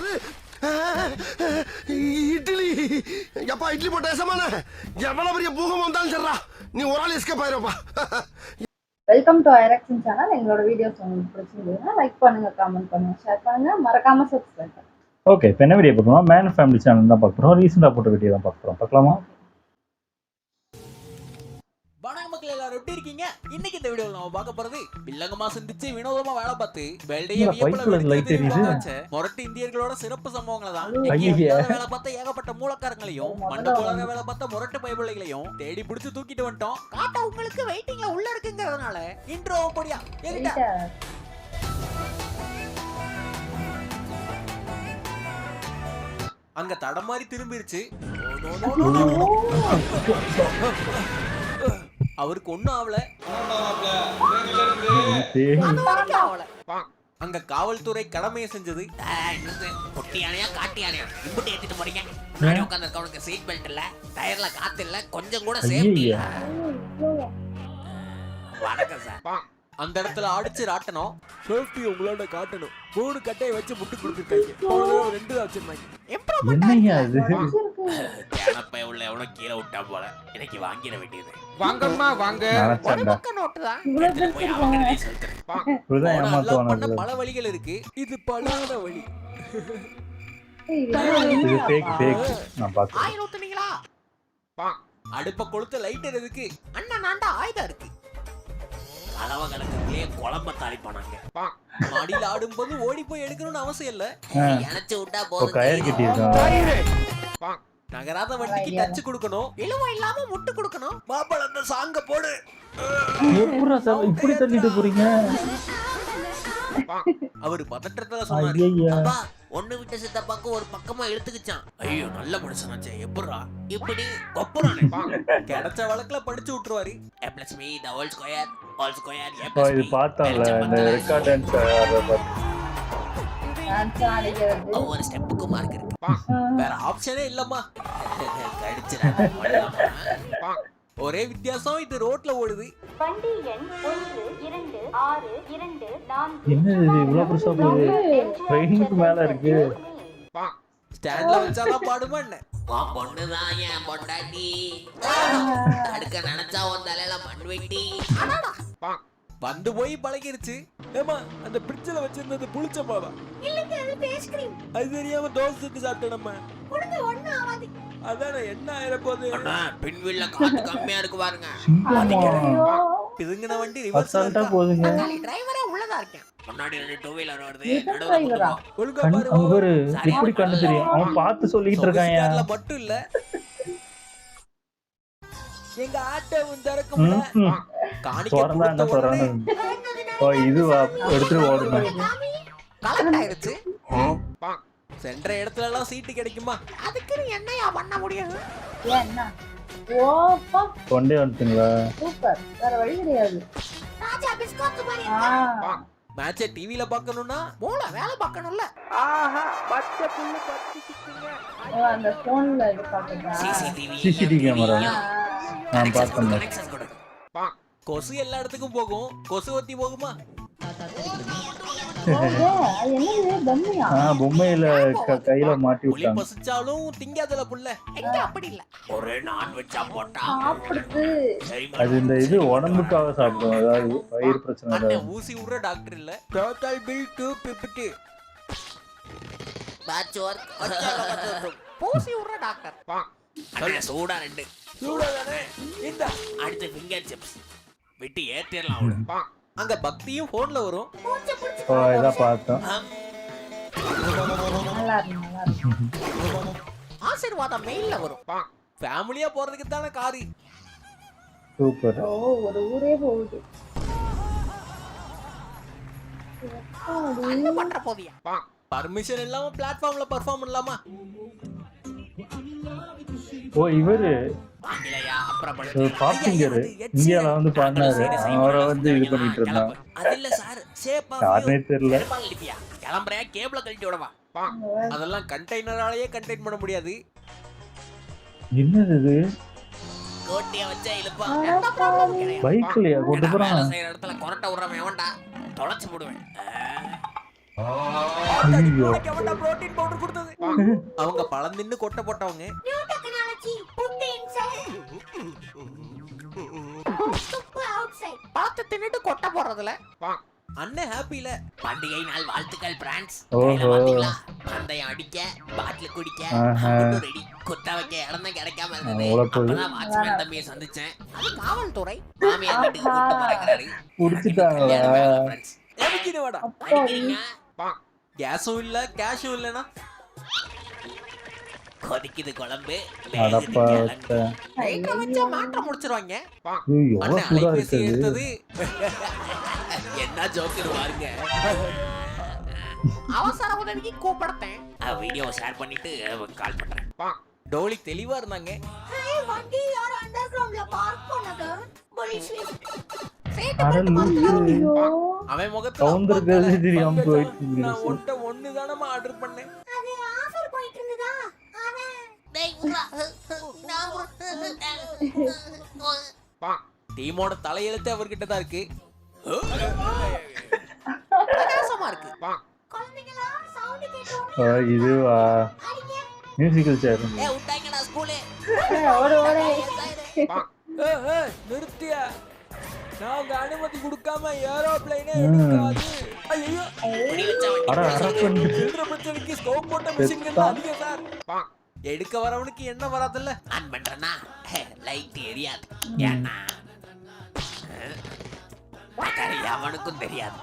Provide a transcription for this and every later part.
என்னது இட்லி? எப்பா இட்லி போட்ட ஏசமான எவ்வளவு பெரிய பூகம் வந்தாலும் சரிடா, நீ ஒரு ஆள் எஸ்கேப் ஆயிருப்பா. வெல்கம் டு ஐரக்ஷன் சேனல். எங்களோட வீடியோஸ் உங்களுக்கு பிடிச்சிருந்ததுன்னா லைக் பண்ணுங்க, கமெண்ட் பண்ணுங்க, ஷேர் பண்ணுங்க, மறக்காம சப்ஸ்கிரைப் பண்ணுங்க. ஓகே, இப்போ என்ன வீடியோ பார்க்கலாம்? மேன் ஃபேமிலி சேனல் தான் பார்க்க போகிறோம். ரீசெண்டாக போட்ட வீடியோ தான் பார்க்க போகிறோம். பார்க்கலாமா? வணக்கம் மக்கள், எல்லாரும் எப்படி இருக்கீங்க? இன்னைக்கு இந்த வீடியோல நாம பார்க்க போறது வில்லங்கமா சிந்திச்சு வினோதமா வேலை பார்த்து வெள்ளைய மொரட்டு இந்தியர்களோட சிறப்பு சம்பவங்களை தான். வேலை பார்த்த ஏகப்பட்ட மூலக்காரங்களையும் மண்ட போல வேலை பார்த்த மொரட்டு பைபிள்களையும் தேடி பிடிச்சு தூக்கிட்டு வந்துட்டோம். காட்டா உங்களுக்கு வெயிட்டிங்ல உள்ள இருக்குங்கிறதுனால இன்ட்ரோ போடியா ஏறிட்டா. அங்க தடமாறி திரும்பிருச்சு. அவருக்கு ஒண்ணும் ஆவல. அங்க காவல்துறை கடமையை செஞ்சது. பொட்டியானையா காட்டியானையா இம்புட்டு ஏத்திட்டு போறீங்க? முன்னாடி உட்கார்ந்திருக்கவனுக்கு சீட் பெல்ட் இல்ல, டயர்ல காத்து இல்ல, கொஞ்சம் கூட சேஃப்டி இல்ல. வணக்கம் சார். அந்த இடத்துல அடிச்சு ராட்டணும். சேஃப்டி உங்களோட காட்டணும். 3 கட்டையை வச்சு முட்டு கொடுத்துருக்காங்க. 2 தான் வச்சிருந்தாங்க. என்னையா இது? கேனப்பை உள்ள எவனோ கீழே விட்டா போல. இன்னைக்கு வாங்கிட வேண்டியது. வாங்கம்மா வாங்க. ஒரு பக்க நோட்டு தான். பல வழிகள் இருக்கு. இது பலான வழி. இது ஃபேக் ஃபேக். நான் பாத்து. ஆயிரம் ஊத்துனீங்களா? அடுப்ப கொளுத்த லைட்டர் இருக்கு. அண்ணா நாண்டா ஆயுதம் இருக்கு. அளவ கணக்குலயே குழம்ப தாளிப்பானாங்க. மாடியில் ஆடும்போது ஓடி போய் எடுக்கணும்னு அவசியம் இல்ல. இணைச்சு விட்டா போதும். கயிறு கட்டிருக்காங்க. நகராத வண்டிக்கு டச் கொடுக்கணும். இலவ இல்லாம முட்டு கொடுக்கணும். மாப்பிள அந்த சாங்க போடு. எப்பறா சார் இப்படி தள்ளிட்டு போறீங்க? அவர் பதற்றத்துல சொன்னாரு. அப்பா ஒண்ணு விட்டு சித்தப்பாக்கு ஒரு பக்கமா இழுத்துக்கிச்சான். ஐயோ நல்ல மனுஷனாச்சே. எப்பறா இப்படி கொப்பறானே. கிடைச்ச வழக்குல படிச்சு விட்டுருவாரு. a plus b the whole square a plus b. இது பார்த்தால இந்த ரெக்கார்ட் டான்ஸ் ஒவ்வொரு ஸ்டெப்புக்கு மார்க் இருக்கு. வேற ஆப்ஷனே இல்லம்மா. கடிச்சிராத. ஒரே வித்தியாசம், இது ரோட்ல ஓடுது. வண்டி எண் 126224. என்னது இது இவ்வளவு பெருசா போகுது? ட்ரெயினுக்கு மேல இருக்கு. ஸ்டாண்ட்ல வச்சாதான் பாடுமா என்ன? வா பொண்ணுதான் என் பொண்டாட்டி. தடுக்க நினைச்சா உன் தலையில மண் வெட்டி. வந்து போய் பழகிருச்சு. ஏமா அந்த பிரிட்ஜ்ல வச்சிருந்தது புளிச்ச மாவா? இல்லங்க, அது பேஸ் கிரீம். அது தெரியாம தோசைக்கு சாப்பிட்டேனம்மா. உனக்கு ஒண்ணு ஆவாது. அதானே என்ன ஆயிரப்போகுது? பின்வீல்ல காத்து கம்மியா இருக்கு பாருங்க. பிதுங்கின வண்டி ரிவர்ஸ் அசால்ட்டா போகுதுங்க. டிரைவரா உள்ளதா இருக்கேன். முன்னாடி 2 டூ வீலர் வருது. டிரைவரா? ஒழுங்கா கண் அவரு இப்படி கண்ணு தெரியும். அவன் பார்த்து சொல்லிட்டு இருக்கான். அதுல மட்டும் இல்ல, எங்க ஆட்டோவும் திறக்க முடியல. காணிக்க என்ன சொல்றானு. ஓ இதுவா எடுத்துட்டு ஓடுங்க. கலெக்ட் ஆயிருச்சு. சென்ற இடத்துல எல்லாம் சீட்டு கிடைக்குமா? அதுக்கு என்னையா பண்ண முடியும்? என்ன ஓப்பா கொண்டே வந்துட்டீங்களா? சூப்பர், வேற வழி கிடையாது. ராஜா பிஸ்கட் மாதிரி. மேட்சை டிவில பார்க்கணும்னா மூளை வேலை பார்க்கணும்ல. ஆஹா பச்சை புல்லு பத்திக்கிங்க. அந்த போன்ல இது பாக்குறா. CCTV camera. நான் பார்த்தேன். கனெக்ஷன் கொடு. கொசு எல்லா இடத்துக்கும் போகும். கொசு ஒத்தி போகுமா? பொம்மையில கையில மாட்டி விட்டாங்க. பசிச்சாலும் திங்காதல புள்ள. எங்க அப்படி இல்ல. ஒரே நான் வெச்சா போட்டா சாப்பிடுது. அது இந்த இது உடம்புக்காக சாப்பிடும். அதாவது வயிறு பிரச்சனை இல்ல. ஊசி உற டாக்டர் இல்ல. Total bill 250. Batch work. ஊசி உற டாக்டர். சொல்ல சூடா 2. சூடா தானே. இந்த அடுத்து ஃபிங்கர் சிப்ஸ். வெட்டி ஏத்திரலாம் அவள. அங்க பக்தியும் போன்ல வரும். ஓ இத பார்த்தோம். நல்லா இருக்கு. ஆசீர்வாதம் மெயில்ல வரும். ஃபேமிலியா போறதுக்கு தான காரி. சூப்பர். ஓ ஒரு ஊரே போகுது. என்ன பண்ற போதியா? பர்மிஷன் இல்லாம பிளாட்ஃபார்ம்ல பெர்ஃபார்ம் பண்ணலாமா? ஓ இவரு பாப்பிங்கர் இந்தியால வந்து பாடினாரு. அவரை வந்து இது பண்ணிட்டு இருந்தான். அது இல்ல சார், சேப்பா யாருனே தெரியல. கிளம்புறேன், கேபிள கழட்டி விடவா? அதெல்லாம் கண்டெய்னராலேயே கண்டெய்ன் பண்ண முடியாது. என்னது இது? கோட்டிய வச்சா இழுப்பா. பைக்லயா கொண்டு போறான்? செய்யற இடத்துல கொரட்ட விடுறவன் எவன்டா? தொலைச்சு போடுவேன். ஐயோ புரோட்டீன் பவுடர் அவங்க பழம் தின்னு கொட்டை போட்டவங்க. New technology. Put inside. Super outside. பழத்தை தின்னுட்டு கொட்டை போடுறதுல அண்ணன் ஹாப்பில. பண்டிகை நாள் வாழ்த்துக்கள் பிரான்ஸ். ஓஹோ. பந்தயம் அடிக்க, பாட்டில் குடிக்க, ஆஹா. ரெடி. குத்த வைக்க இடம் தான் கிடைக்காம இருந்தது. அவ்வளவு போகுது. அப்பதான் வாட்ச்மேன் தம்பியை சந்திச்சேன். அது காவல்துறை. மாமியார் வீட்டுக்கு கூட்டு போறாரு. குடிச்சிட்டாங்களா? எதுக்கு வாடா? கேஸும் இல்ல, கேஷும் இல்லனா கொதிக்குது குழம்பு. அடப்பாத்த. வச்சா மாட்ட முடிச்சிருவாங்க. ஐயோ, எவ்வளவு சூடா இருக்குது. எடுத்தது என்ன ஜோக்குன்னு பாருங்க. அவசர உதவிக்கு கூப்பிடுறேன். வீடியோ ஷேர் பண்ணிட்டு கால் பண்றேன். டோலி தெளிவா இருந்தாங்க. Hey, வண்டி யார் undergroundல park பண்ணது? Bullshit. ஐயோ அவன் முகத்துல கவுந்திருக்கிறது தெரியாம போயிட்டு நான் இருக்கு. ஒன்ட்ட ஒண்ணுதானமா ஆர்டர் பண்ணேன். அது offer போயிட்டு இருந்ததா? அவன் டீமோட தலையெழுத்து அவர்கிட்ட தான் இருக்கு. பிரகாசமா இருக்கு. குழந்தைங்களா sound கேட்டோம். இதுவா மியூசிக்கல் சேர். விட்டாங்கடா ஸ்கூலே. ஓடு ஓடு நிறுத்தியா? நாங்க அனுமதி கொடுக்காம ஏரோப்ளைனே எடுக்காது. ஐயோ அட அரப்பன் பிரச்சனைக்கு ஸ்கோப் போட்ட மிஷின் அதிகம் சார். எடுக்க வரவனுக்கு என்ன வராதுல்ல. On பண்றனா light எரியாது. ஏன்னா அவனுக்கும் தெரியாது.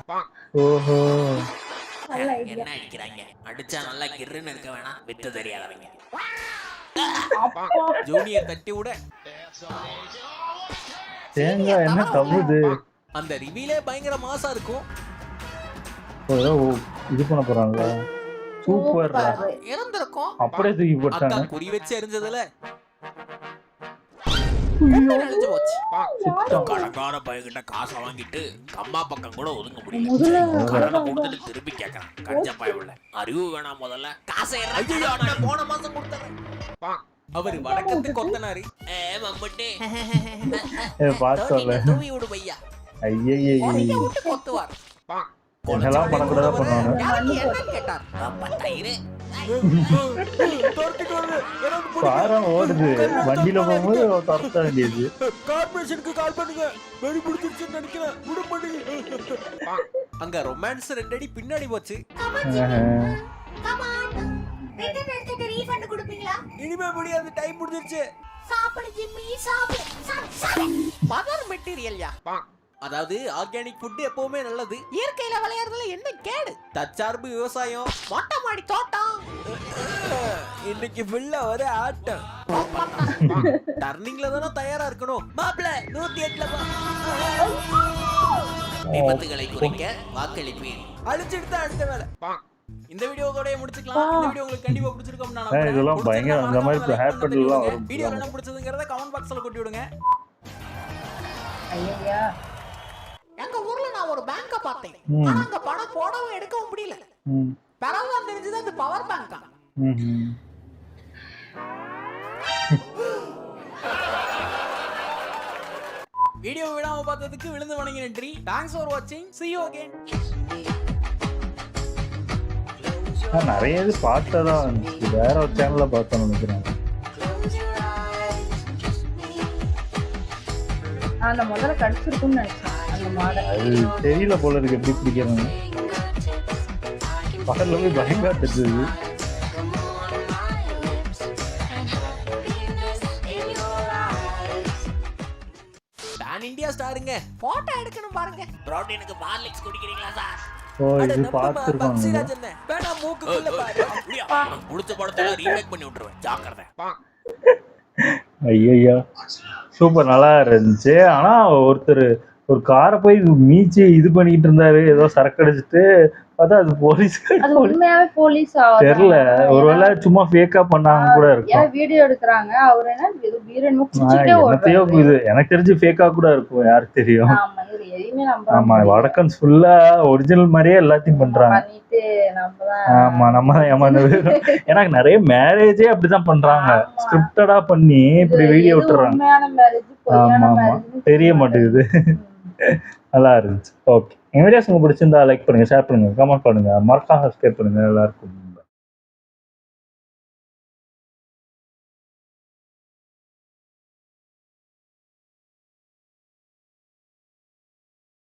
ஓஹோ. என்ன அடிக்கிறாங்க? அடிச்சா நல்லா கிர்ன்னு இருக்க வேணாம். வித்து தெரியாதவங்க. ஜூனியர் தட்டி விட தேங்காய் என்ன தவுது. அந்த ரிவீலே பயங்கர மாசா இருக்கும். ஏதோ இது பண்ண போறாங்களா? சூப்பர். இறந்திருக்கும். அப்படியே தூக்கி போட்டாங்க. அக்கா குறி வச்சு எரிஞ்சதுல ஐயோ, அழிஞ்சு போச்சு. சுத்தம். கடங்கார பையன்கிட்ட காசை வாங்கிட்டு கம்மா பக்கம் கூட ஒதுங்க முடியல. முதல்ல கடனை கொடுத்துட்டு திருப்பி கேட்கறான். கஞ்ச பயவுல அறிவு வேணாம். முதல்ல காசை போன மாசம் கொடுத்தேன். அவரு வடக்கத்து கொத்தனாரு. மம்பட்டே பார்த்தோம்ல. தூவி விடு பையா. ஐயையே, விட்டு கொத்துவார். என்னெல்லாம் பண்ணக்கூடாதா பண்ணுவாங்க. என்னன்னு கேட்டார். பாரம் ஓடுது. வண்டியில போகும்போது துரத்த வேண்டியது. கார்பரேஷனுக்கு கால் பண்ணுங்க. வெடி பிடிச்சிருச்சுன்னு நினைக்கிறேன். விட மாட்டேங்க. அங்க ரொமான்ஸ் 2 அடி பின்னாடி போச்சு. Come on. ரிட்டர்ன் எடுத்துட்டு ரீஃபண்ட் கொடுப்பீங்களா? இனிமே முடியாது. டைம் முடிஞ்சிருச்சு. சாப்பிடு ஜிம்மி சாப்பிடு. பதர் மெட்டீரியல்யா. அதாவது ஆர்கானிக் ஃபுட் எப்பவுமே நல்லது. இயற்கையில விளையாடுறதுல என்ன கேடு? தற்சார்பு விவசாயம், மொட்டை மாடி தோட்டம். இன்னைக்கு ஃபுல்லா ஒரே ஆட்டம். டர்னிங்ல தான தயாரா இருக்கணும். மாப்ள 108ல போ. விபத்துகளை குறைக்க வாக்களிப்பேன். அழிச்சிட்டு தான் அடுத்த வேலை. இந்த வீடியோவோடயே முடிச்சுக்கலாம். இந்த வீடியோ உங்களுக்கு கண்டிப்பா பிடிச்சிருக்கும் நான் நம்புறேன். இதெல்லாம் பயங்கர அந்த மாதிரி ஹேர் பண்ணலாம் வரும். வீடியோ என்ன பிடிச்சதுங்கறத கமெண்ட் பாக்ஸ்ல கொட்டி விடுங்க. ஐயா எங்க ஊர்ல நான் ஒரு பேங்க பார்த்தேன். ஆனா அங்க பணம் போடவும் எடுக்கவும் முடியல. பரவாயில்ல தெரிஞ்சது அது பவர் பேங்கா. வீடியோ விடாம பார்த்ததுக்கு விழுந்து வணங்கி நன்றி. தேங்க்ஸ் ஃபார் வாட்சிங். see you again. நிறைய இது பார்த்ததான் இருந்துச்சு. வேற ஒரு சேனல்ல பார்த்தோம்னு நினைக்கிறேன். நான் முதல்ல கடிச்சிருக்கும்னு நினைச்சேன் அந்த மாடல். அது தெரியல போல இருக்கு எப்படி பிடிக்கிறாங்க. பக்கத்துல போய் பயங்கர தெரிஞ்சது. Pan India ஸ்டாருங்க. போட்டோ எடுக்கணும் பாருங்க. புரோட்டீனுக்கு பார்லிக்ஸ் குடிக்கிறீங்களா சார்? ஓ இது பார்த்துருக்காங்க. வேணா மூக்குக்குள்ள பாரு. முடிச்ச படத்தை ரீமேக் பண்ணி விட்டுருவேன். ஜாக்கிரதை. ஐயா சூப்பர் நல்லா இருந்துச்சு. ஆனா ஒருத்தர் ஒரு காரை போய் மீச்சு இது பண்ணிட்டு இருந்தாரு. ஏதோ சரக்கு அடிச்சுட்டு பார்த்தா அது போலீஸ். அது உண்மையாவே போலீஸ் தெரியல. ஒருவேளை சும்மா ஃபேக்கா பண்ணாங்க கூட இருக்கும். வீடியோ எடுக்கறாங்க. அவர் என்ன வீரன் முக்கிச்சிட்டே என்னத்தையோ இது எனக்கு தெரிஞ்சு ஃபேக்கா கூட இருக்கும். யாருக்கு தெரியும். ஆமா இது எதையுமே நம்ப. ஆமா வடக்கன்ஸ் ஃபுல்லா ஒரிஜினல் மாதிரியே எல்லாத்தையும் பண்றாங்க. பண்ணிட்டு நம்மதான் ஆமா நம்ம தான் ஏமாந்து. எனக்கு நிறைய மேரேஜே அப்படிதான் பண்றாங்க. ஸ்கிரிப்டடா பண்ணி இப்படி வீடியோ விட்டுறாங்க. உண்மையான மேரேஜ் பொய்யான மேரேஜ் தெரிய மாட்டேங்குது. நல்லா இருந்துச்சு. ஓகே, என் வீடியோஸ் உங்களுக்கு பிடிச்சிருந்தா லைக் பண்ணுங்க, ஷேர் பண்ணுங்க, கமெண்ட் பண்ணுங்க, மறக்காம சப்ஸ்கிரைப் பண்ணுங்க. நல்லா இருக்கும்.